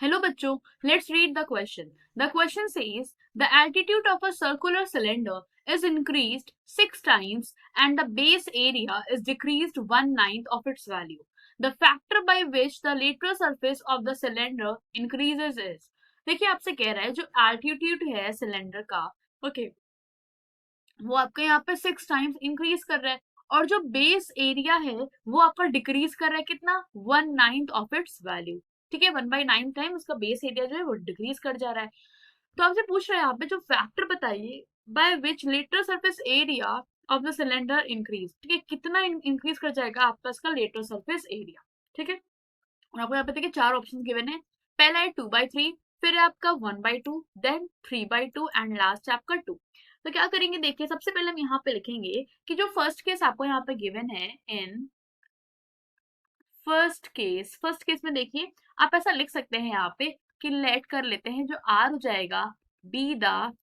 Hello bachcho, let's read the question. The question says the altitude of a circular cylinder is increased 6 times and the base area is decreased 1/9 of its value. The factor by which the lateral surface of the cylinder increases is. देखिए आपसे कह रहा है जो altitude है cylinder का, okay, वो आपका यहाँ पे 6 टाइम्स इंक्रीज कर रहा है और जो बेस एरिया है वो आपका डिक्रीज कर रहा है कितना 1/9 ऑफ इट्स वैल्यू। ठीक है, 1/9 टाइम उसका बेस एरिया जो है वो डिक्रीज कर जा रहा है। तो आपसे पूछ रहा है यहाँ पे जो फैक्टर बताइए by which lateral surface area of the cylinder increase. ठीक है, कितना इंक्रीज कर जाएगा आपका इसका लेटरल सरफेस एरिया। ठीक है, और आपको यहाँ पे देखिए चार ऑप्शन गिवन है। पहला है 2/3, फिर है आपका 1/2, देन 3/2 एंड लास्ट है आपका 2। तो क्या करेंगे देखिए, सबसे पहले हम यहाँ पे लिखेंगे कि जो फर्स्ट केस आपको यहाँ पे गिवन है इन फर्स्ट केस में देखिए आप ऐसा लिख सकते हैं यहाँ पे कि लेट कर लेते हैं जो आर हो जाएगा बी द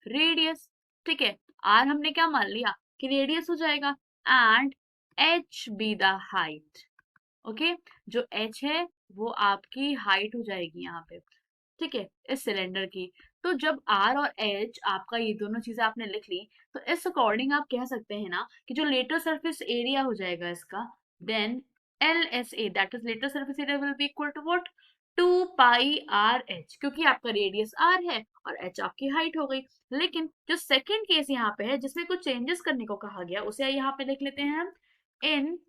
रेडियस। ठीक है, आर हमने क्या मान लिया कि रेडियस हो जाएगा and H be the height. Okay, जो एच है वो आपकी हाइट हो जाएगी यहाँ पे। ठीक है, इस सिलेंडर की। तो जब आर और एच आपका ये दोनों चीजें आपने लिख ली तो इस अकॉर्डिंग आप कह सकते हैं ना कि जो लेटर सरफेस एरिया हो जाएगा इसका, then L S A that is lateral surface area will be equal to what 2πr h, क्योंकि आपका रेडियस आर है और एच आपकी हाइट हो गई। लेकिन जो सेकेंड केस यहाँ पे है जिसमें कुछ चेंजेस करने को कहा गया उसे यहाँ पे लिख लेते हैं हम इन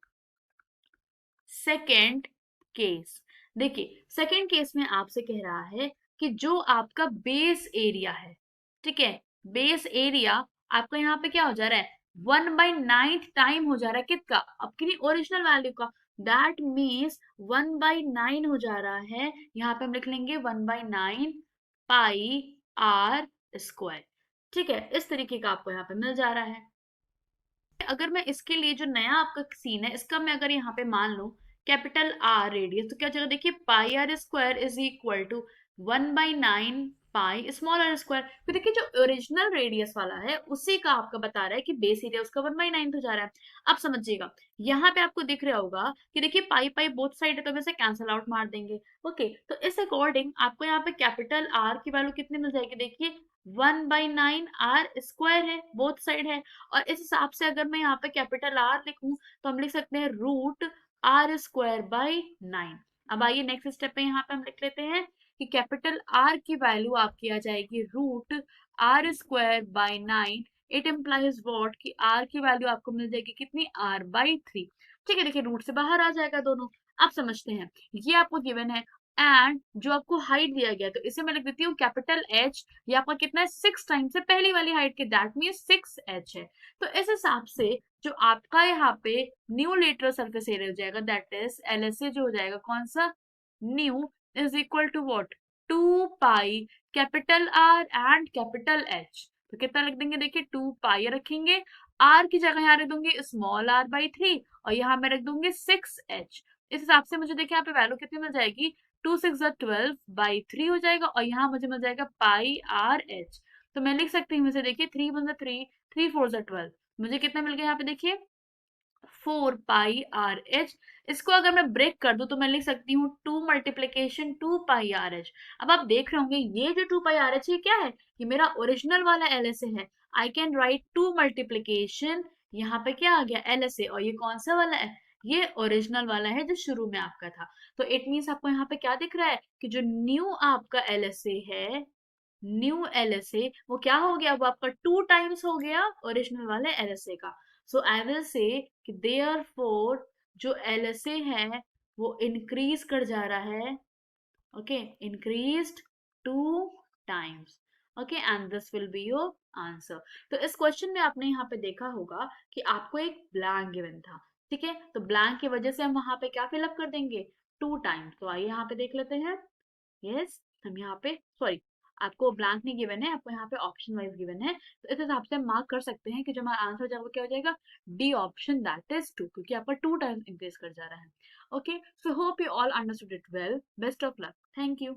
सेकेंड केस। देखिए सेकेंड केस में आपसे कह रहा है कि जो आपका बेस एरिया है, ठीक है, बेस एरिया आपका यहाँ पे क्या हो जा रहा है 1/9 टाइम हो जा रहा है किसका, आपकी ओरिजिनल वैल्यू का। दैट मीन्स 1/9 हो जा रहा है, यहाँ पे हम लिख लेंगे 1/9 πr²। ठीक है, इस तरीके का आपको यहाँ पे मिल जा रहा है। अगर मैं इसके लिए जो नया आपका सीन है इसका मैं अगर यहाँ पे मान लूं कैपिटल आर रेडियस, तो क्या चलो देखिए πr² is equal to 1/9 pi small R square. तो देखिए जो ओरिजिनल रेडियस वाला है उसी का आपका बता रहा है कि बेस एरिया उसका 1/9 हो जा रहा है। अब समझिएगा यहाँ पे आपको दिख रहा होगा कि देखिए पाई पाई बोथ साइड है तो वैसे कैंसिल आउट मार देंगे। ओके, तो इस अकॉर्डिंग आपको यहाँ पे कैपिटल आर की वैल्यू कितनी मिल जाएगी, देखिए 1/9 r² है, बोथ साइड है। और इस हिसाब से अगर मैं यहाँ पे कैपिटल आर लिखूं तो हम लिख सकते हैं √r²/9। अब आइए नेक्स्ट स्टेप पे यहाँ पे हम लिख लेते हैं कि कैपिटल आर की वैल्यू आपकी आ जाएगी √r²/9। इट इम्प्लाइज वॉट कि आर की वैल्यू आपको मिल जाएगी कितनी r/3। ठीक है, देखिए रूट से बाहर आ जाएगा दोनों। आप समझते हैं ये आपको गिवन है एंड जो आपको हाइट दिया गया तो इसे मैं लिख देती हूँ कैपिटल एच, ये आपका कितना है 6 टाइम्स है पहली वाली हाइट के, दैट मीन 6h है। तो इस हिसाब से जो आपका यहाँ पे न्यू लेटरल सरफेस एरिया हो जाएगा दैट इज एलएसए जो हो जाएगा कौन सा new is equal to what 2 pi capital R and capital H. तो कितना लिख देंगे देखिए 2 पाई रखेंगे, आर की जगह यहाँ रख दूंगी स्मॉल r/3 और यहाँ मैं रख दूंगी 6h। इस हिसाब से मुझे देखिए यहाँ पे वैल्यू कितनी मिल जाएगी 2 6 12/3 हो जाएगा और यहाँ मुझे मिल जाएगा πr/h। तो मैं लिख सकती हूँ इसे देखिए 3 1 3 3 4 12, मुझे कितना मिल गया यहाँ पे देखिए 4πr/h। इसको अगर मैं ब्रेक कर दूं तो मैं लिख सकती हूँ 2 × 2πr/h। अब आप देख रहे होंगे ये जो 2πr/h ये क्या है, ये मेरा ओरिजिनल वाला LSA है। आई कैन राइट 2 × यहाँ पे क्या आ गया LSA, और ये कौन सा वाला है, ये ओरिजिनल वाला है जो शुरू में आपका था। तो इट मीन्स आपको यहाँ पे क्या दिख रहा है कि जो न्यू आपका LSA है, न्यू LSA वो क्या हो गया, वो आपका 2 टाइम्स हो गया ओरिजिनल वाले LSA का। सो आई विल से कि देयरफॉर जो LSA है वो इंक्रीज कर जा रहा है, okay, increased 2 times. Okay, and this will be your answer. तो इस क्वेश्चन में आपने यहाँ पे देखा होगा कि आपको एक ब्लैंक गिवन था। ठीक है, तो ब्लैंक की वजह से हम वहां पे क्या फिलअप कर देंगे 2 टाइम्स। तो आइए यहाँ पे देख लेते हैं। यस, हम यहाँ पे सॉरी आपको ब्लैंक नहीं गिवन है, आपको यहाँ पे ऑप्शन वाइज गिवन है। तो इस हिसाब से हम मार्क कर सकते हैं कि जो हमारा आंसर हो जाएगा वो क्या हो जाएगा डी ऑप्शन दैट इज 2, क्योंकि आपका 2 टाइम्स इंक्रीज कर जा रहा है। Okay, so hope you all understood it well. Best of luck, thank you.